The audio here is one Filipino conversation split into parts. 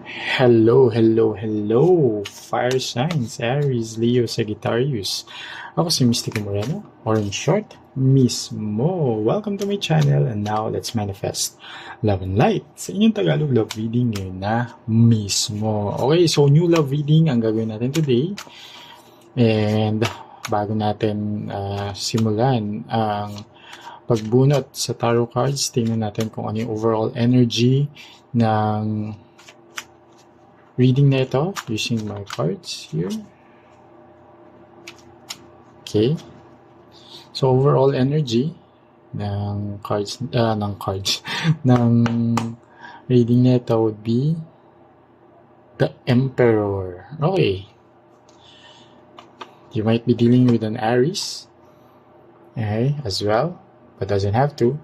Hello, hello, hello! Fire signs, Aries, Leo, Sagittarius. Ako si Mystico Moreno, or in short, Mismo. Welcome to my channel, and now let's manifest love and light sa inyong Tagalog love reading ngayon na Mismo. Okay, so new love reading ang gagawin natin today. And bago natin simulan ang pagbunot sa tarot cards, tingnan natin kung ano yung overall energy ng reading na ito using my cards here. Okay. So overall energy ng cards ng reading na ito would be the Emperor. Okay. You might be dealing with an Aries, okay, as well, but doesn't have to.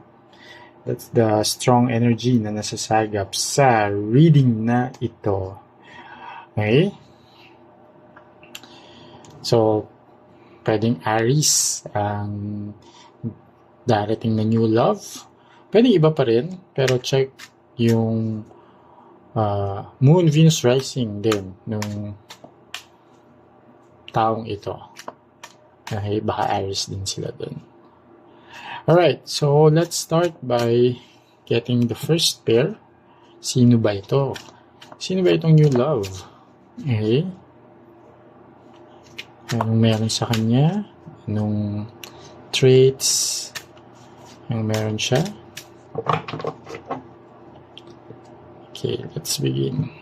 That's the strong energy na nasasagap sa reading na ito. Okay? So, pwedeng Aries ang darating na new love. Pwedeng iba pa rin, pero check yung Moon, Venus, Rising din nung taong ito. Okay? Baka Aries din sila dun. Alright, so let's start by getting the first pair. Sino ba ito? Sino ba itong new love? Okay. Anong meron sa kanya? Anong traits ang meron siya? Okay, let's begin.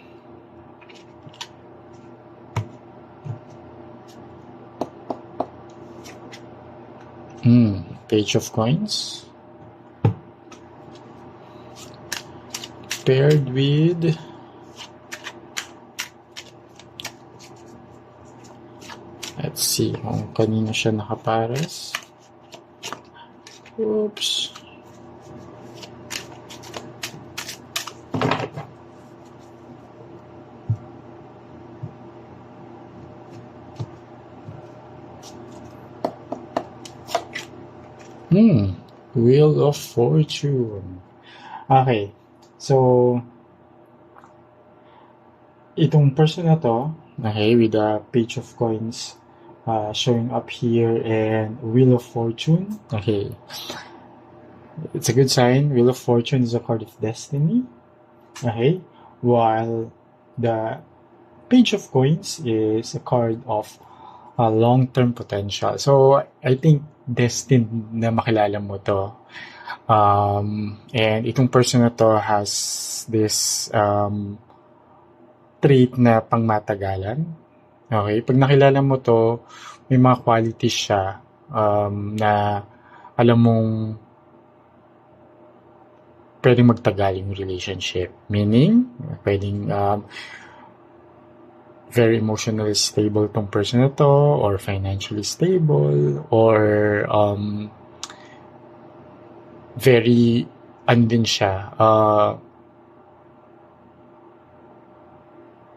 Page of Coins. Paired with let's see kung kanino siya nakapares. Oops. Wheel of Fortune. Okay. So, itong person na to, okay, with the Page of Coins showing up here and Wheel of Fortune. Okay. It's a good sign. Wheel of Fortune is a card of destiny. Okay. While the Page of Coins is a card of long-term potential. So, I think destined na makilala mo to. And itong person na to has this trait na pangmatagalan. Okay? Pag nakilala mo to, may mga qualities siya na alam mong pwedeng magtagal yung relationship. Meaning, pwedeng very emotionally stable tong person na to, or financially stable, or very andin siya,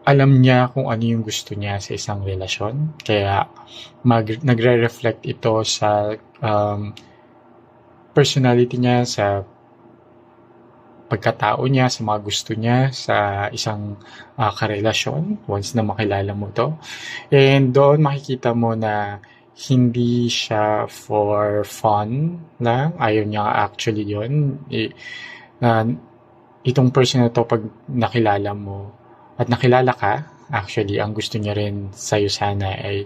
alam niya kung ano yung gusto niya sa isang relasyon, kaya nagre-reflect ito sa personality niya, sa pagkatao niya, sa mga gusto niya sa isang karelasyon once na makilala mo to. And doon makikita mo na hindi siya for fun lang. Ayaw niya actually yun. Itong person na to, pag nakilala mo at nakilala ka, actually ang gusto niya rin sa'yo sana ay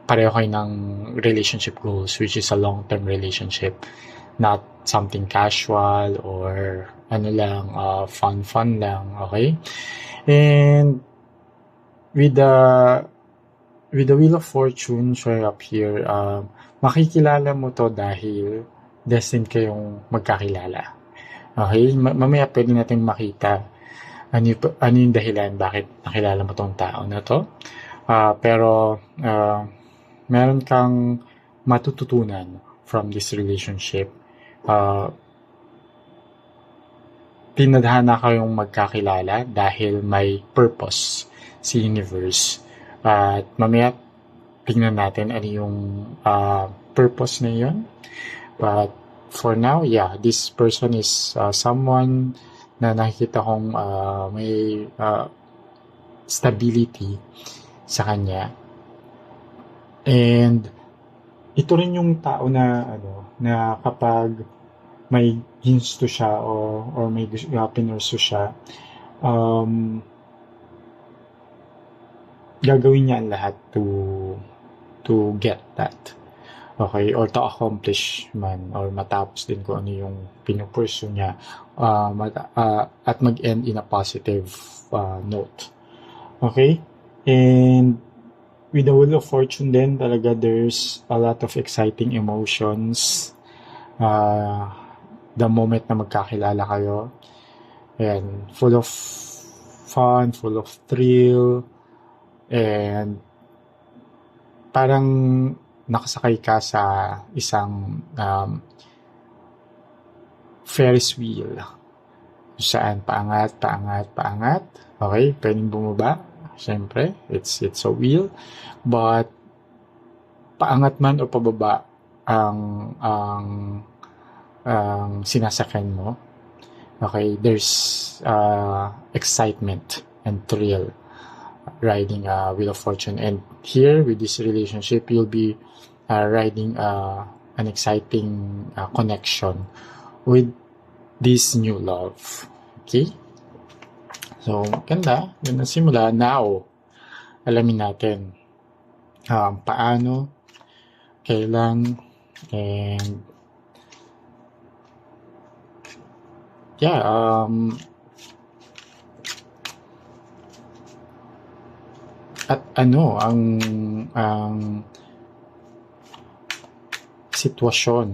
pareho kayo ng relationship goals, which is a long-term relationship, not something casual or ano lang, fun lang, okay? And with the Wheel of Fortune showing up here, makikilala mo to dahil destined kayong magkakilala. Okay? Mamaya pwede natin makita ano yung dahilan bakit nakilala mo tong tao na to. Pero meron kang matututunan from this relationship. Tinadhana kayong magkakilala dahil may purpose si universe. At mamaya tingnan natin ano yung purpose na yun. But for now, yeah, this person is someone na nakikita kong may stability sa kanya. And ito rin yung tao na na kapag may gusto siya or may pinurso siya, gagawin niya ang lahat to get that. Okay, or to accomplish man, or matapos din kung ano yung pinupurso niya, at mag-end in a positive note. Okay? And with the Wheel of Fortune din, talaga there's a lot of exciting emotions. The moment na magkakilala kayo. And full of fun, full of thrill, and parang nakasakay ka sa isang Ferris wheel saan paangat. Okay, pwedeng bumaba. Siyempre, it's a wheel, but paangat man o pababa ang sinasakyan mo. Okay, there's excitement and thrill riding a Wheel of Fortune. And here, with this relationship, you'll be riding an exciting connection with this new love. Okay? So, ganda simula. Now, alamin natin paano, kailan, and at ano ang sitwasyon,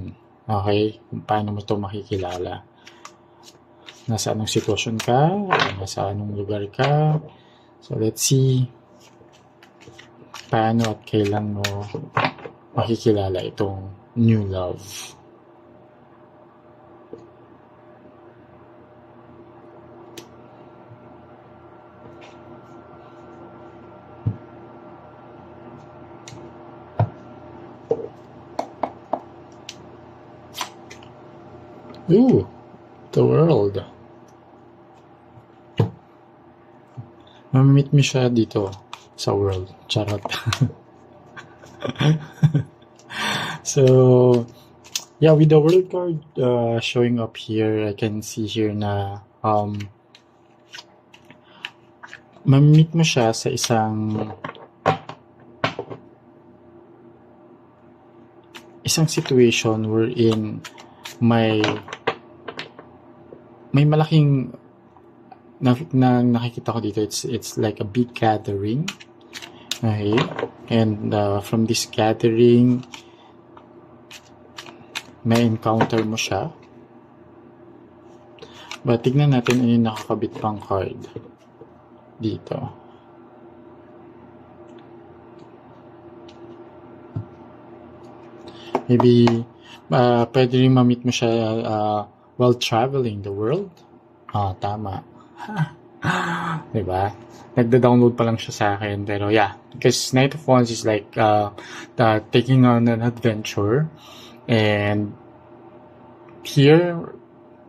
okay, kung paano mo ito makikilala. Nasa anong sitwasyon ka, nasa anong lugar ka. So let's see paano at kailan mo makikilala itong new love. Ooh, the World. Mamimit mo siya dito sa World. Charot. So, yeah, with the World card showing up here, I can see here na mamimit mo siya sa isang situation wherein may malaking na nakikita ko dito. It's like a big gathering. Okay, and from this gathering, may encounter mo siya. But tignan natin ano yung nakakabit pang card dito. Maybe pwede rin ma-meet mo siya while traveling the world. Tama. Diba? Nagda-download pa lang siya sa akin. Pero yeah, because Knight of Wands is like taking on an adventure. And here,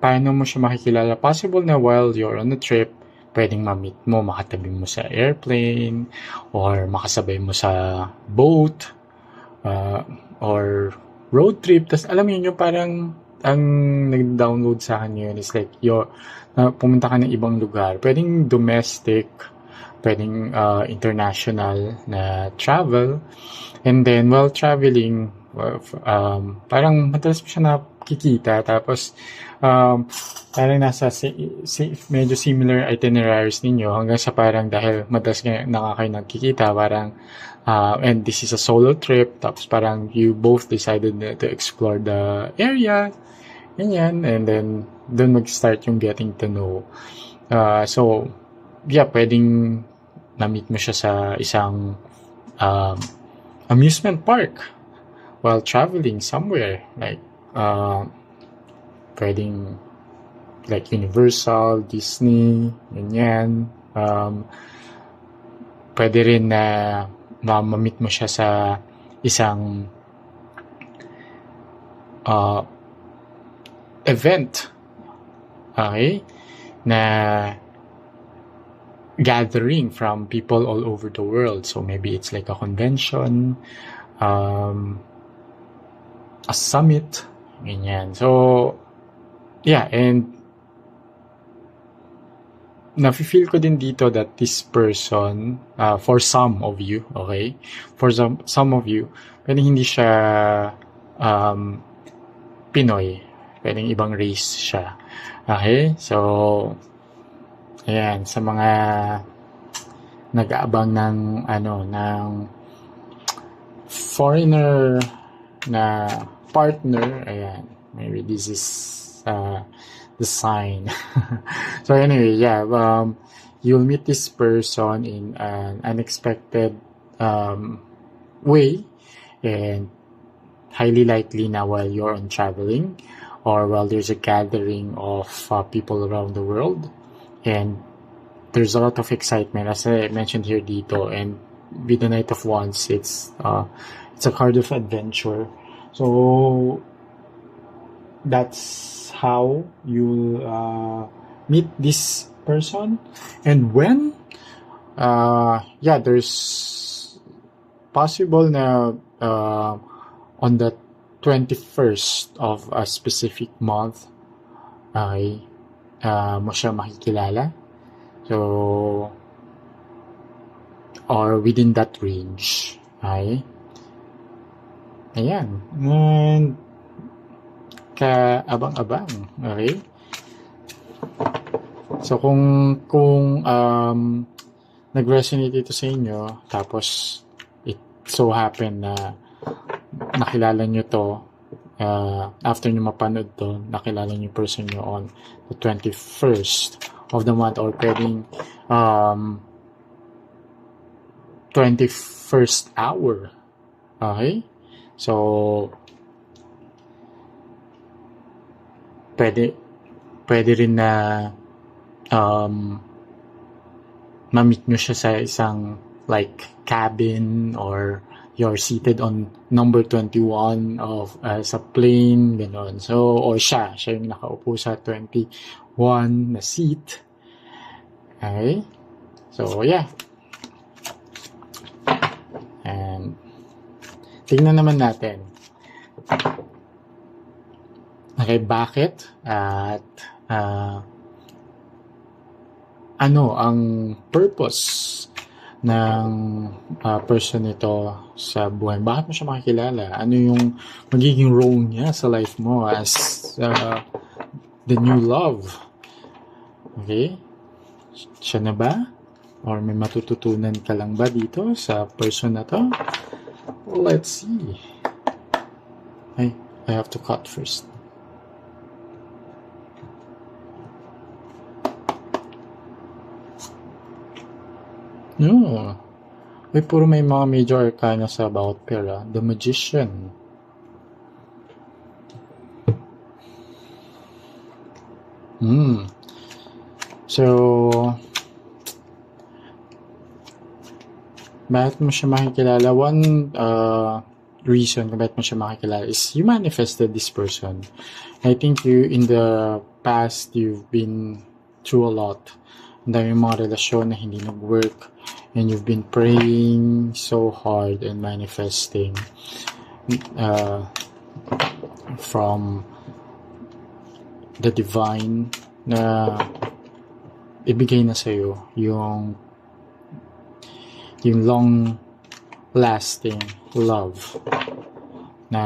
paano mo siya makikilala? Possible na while you're on a trip, pwedeng ma-meet mo, makatabi mo sa airplane, or makasabay mo sa boat, or road trip. Tas alam niyo yung parang ang nag-download sa akin yun is like pumunta ka ng ibang lugar. Pwedeng domestic, pwedeng international na travel. And then while traveling, parang madalas mo siya nakikita. Tapos parang nasa medyo similar itineraries ninyo hanggang sa parang dahil madalas kayo nakikita, parang and this is a solo trip, tapos parang you both decided to explore the area, ganyan, and then doon mag-start yung getting to know. So yeah, pwedeng na-meet mo siya sa isang amusement park while traveling somewhere, like pwedeng like Universal, Disney, ganyan. Pwede rin na ma-meet mo siya sa isang event. Okay? na gathering from people all over the world. So maybe it's like a convention, a summit, ganyan. So, yeah, and nafe-feel ko din dito that this person, for some of you, okay? For some of you, pwedeng hindi siya Pinoy. Pwedeng ibang race siya. Okay? So, ayan, sa mga nag-aabang ng foreigner na partner, ayan, maybe this is the sign. So anyway, yeah, you'll meet this person in an unexpected way, and highly likely na while you're on traveling or while there's a gathering of people around the world, and there's a lot of excitement as I mentioned here dito, and with the Knight of Wands, it's a card of adventure. So that's how you meet this person. And when there's possible na on the 21st of a specific month ay mo siya makikilala. So, or within that range ay ayan, and kaabang-abang, okay? So kung nag-resonate ito sa inyo, tapos it so happen na nakilala nyo to, after nyo mapanood to, nakilala nyo yung person nyo on the 21st of the month, or pwedeng 21st hour, okay? So pwede rin na ma-meet nyo siya sa isang like cabin, or you're seated on number 21 of sa plane, gano'n. So, or siya yung nakaupo sa 21 na seat. Okay? So, yeah. And tingnan naman natin. Okay, bakit at ano ang purpose ng person nito sa buhay? Bakit mo siya makikilala? Ano yung magiging role niya sa life mo as the new love? Okay? Siya na ba? Or may matututunan ka lang ba dito sa person na to? Well, let's see. I have to cut first. No. Puro may mga major arcana sa about pera. The Magician. So, bakit mo siya makikilala? One reason kung bakit mo siya makikilala is you manifested this person. I think you, in the past, you've been through a lot. Ang dami mga relasyon na hindi nag-work, and you've been praying so hard and manifesting from the divine na ibigay na sa'yo yung long lasting love na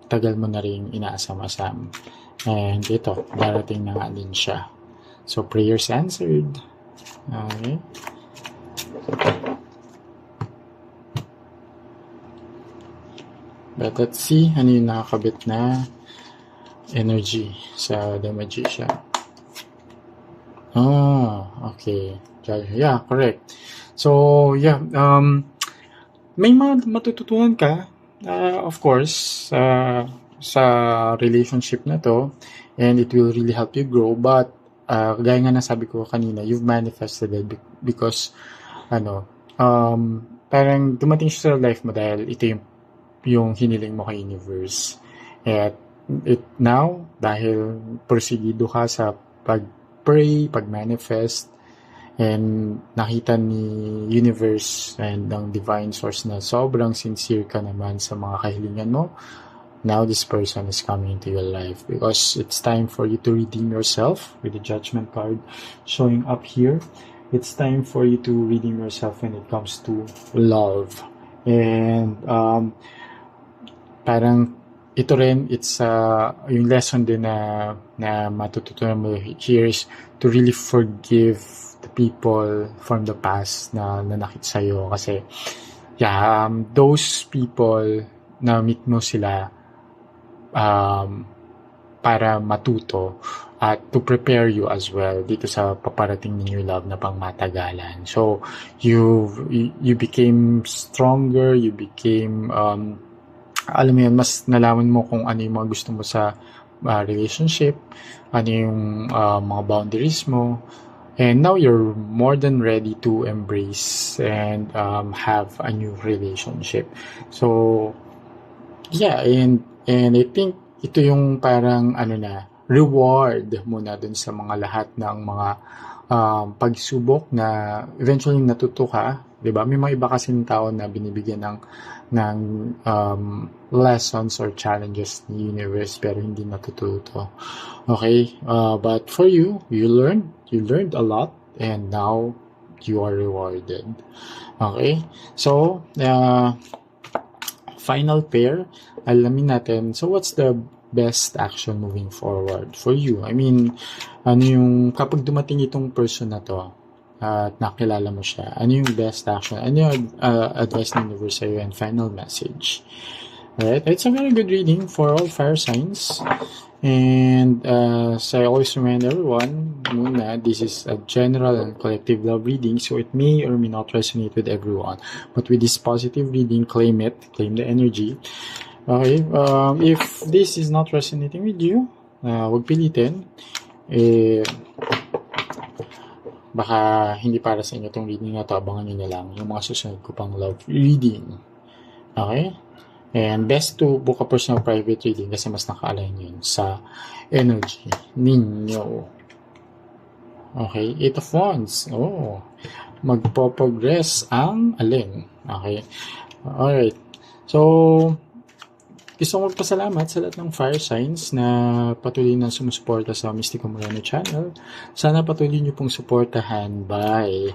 tagal mo na rin inaasam-asam, and ito, darating na nga din siya. So, prayers answered. Okay. But let's see ano yung nakakabit na energy sa The Magician. Okay. Yeah, correct. So, yeah, may matututunan ka, of course, sa relationship na to, and it will really help you grow. But gaya nga nasabi ko kanina, you've manifested it because parang dumating siya sa life mo dahil ito yung hiniling mo kay universe. At now, dahil porsigido ka sa pag-pray, pag-manifest, and nakita ni universe and ng divine source na sobrang sincere ka naman sa mga kahilingan mo, now this person is coming into your life because it's time for you to redeem yourself with the judgment card showing up here. It's time for you to redeem yourself when it comes to love. And parang ito rin, it's yung lesson din na matututunan mo here is to really forgive the people from the past na nanakit sa'yo. Kasi, those people na meet mo sila para matuto at to prepare you as well dito sa paparating ng new love na pangmatagalan. So, you became stronger, you became, alam mo yun, mas nalaman mo kung ano yung mga gusto mo sa relationship, ano yung mga boundaries mo, and now you're more than ready to embrace and have a new relationship. So, yeah, and I think ito yung parang reward mo na dun sa mga lahat ng mga pagsubok na eventually natuto ka, 'di ba? May mga iba kasing tao na binibigyan ng lessons or challenges ni universe pero hindi natututo. Okay? But for you learned a lot and now you are rewarded. Okay? So, final pair, alamin natin. So, what's the best action moving forward for you? I mean, ano yung, kapag dumating itong person na to, at nakilala mo siya, ano yung best action? Ano yung advice ng universe sa'yo and final message? Alright, it's a very good reading for all fire signs. And so I always remind everyone, muna, this is a general and collective love reading, so it may or may not resonate with everyone. But with this positive reading, claim it, claim the energy. Okay, if this is not resonating with you, huwag pilitin. Baka hindi para sa inyo itong reading na to, abangan nyo na lang yung mga susunod ko pang love reading. Okay? And best to book a personal private reading kasi mas naka-align yun sa energy ninyo. Okay, 8 of Wands. Oh, magpo-progress ang alin. Okay. Alright. So, gusto kong magpasalamat sa lahat ng fire signs na patuloy na sumusuporta sa Mystico Moreno channel. Sana patuloy niyo pong suportahan by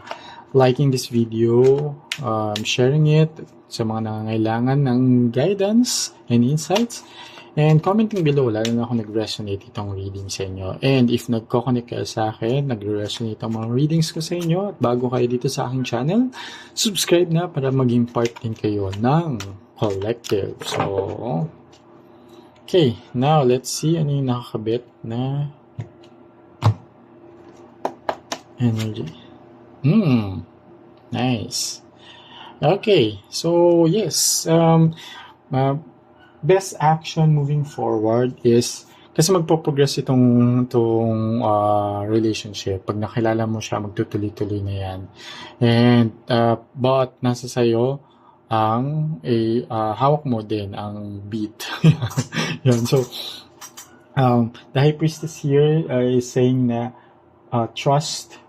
liking this video, sharing it sa mga nangangailangan ng guidance and insights, and commenting below, lalo na kung nag-resonate itong reading sa inyo. And if nagko-connect kayo sa akin, nag-resonate ang mga readings ko sa inyo, at bago kayo dito sa aking channel, subscribe na para maging part din kayo ng collective. So, okay, now let's see ano yung nakakabit na energy. Nice. Okay, so yes, best action moving forward is kasi magpo-progress itong relationship. Pag nakilala mo siya, magtutuloy-tuloy na yan. And but nasa sayo ang hawak mo din ang beat. Yan. So the High Priestess here is saying na trust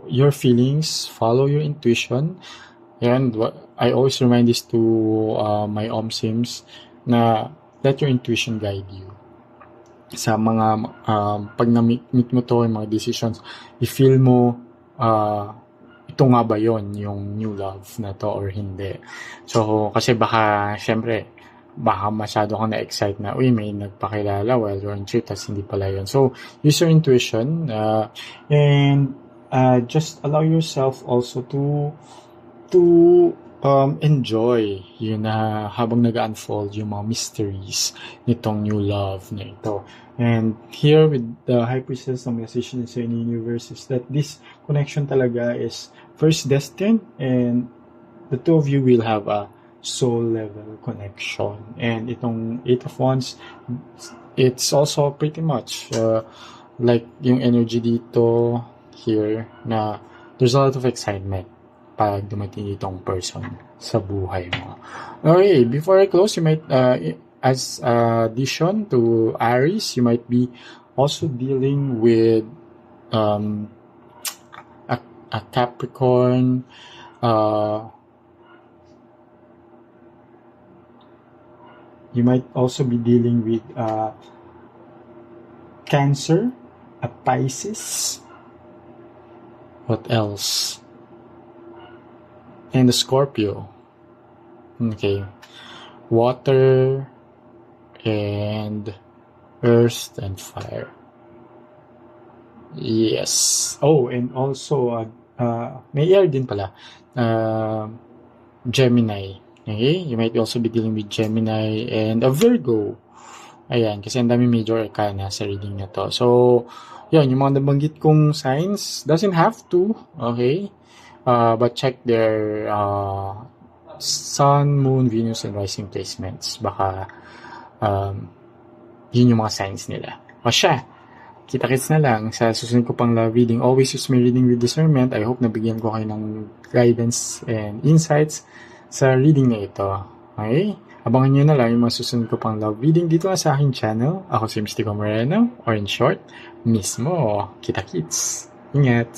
your feelings, follow your intuition. And I always remind this to my sims na let your intuition guide you. Sa mga pag na-meet mo to, yung mga decisions, i-feel mo ito nga ba yon yung new love na to or hindi. So, kasi baka, syempre, baka masyado kang na-excite na, uy, may nagpakilala while you're on trip, tas hindi pala yun. So, use your intuition and just allow yourself also to enjoy yun na habang nag-unfold yung mga mysteries nitong new love na ito. And here with the High Priestess, ang message sa universe is that this connection talaga is first destined and the two of you will have a soul level connection. And itong 8 of Wands, it's also pretty much like yung energy dito here na there's a lot of excitement pag dumating itong person sa buhay mo. Okay, before I close, you might, as addition to Aries, you might be also dealing with um, a Capricorn, you might also be dealing with Cancer, a Pisces. What else? And a Scorpio. Okay. Water and earth and fire. Yes. Oh, and also, may air din pala. Gemini. Okay? You might also be dealing with Gemini and a Virgo. Ayan, kasi ang dami major arcana sa reading na to. So, yun, yung mga nabanggit kong signs, doesn't have to, okay? But check their Sun, Moon, Venus, and Rising placements. Baka, yun yung mga signs nila. O siya, kita-kits na lang sa susunod ko pang love reading. Always use my reading with discernment. I hope nabigyan ko kayo ng guidance and insights sa reading na ito. Okay? Abangan nyo na lang yung mga susunod ko pang love reading dito sa aking channel. Ako si Mystico Moreno, or in short, mismo, kita-kits. Ingat!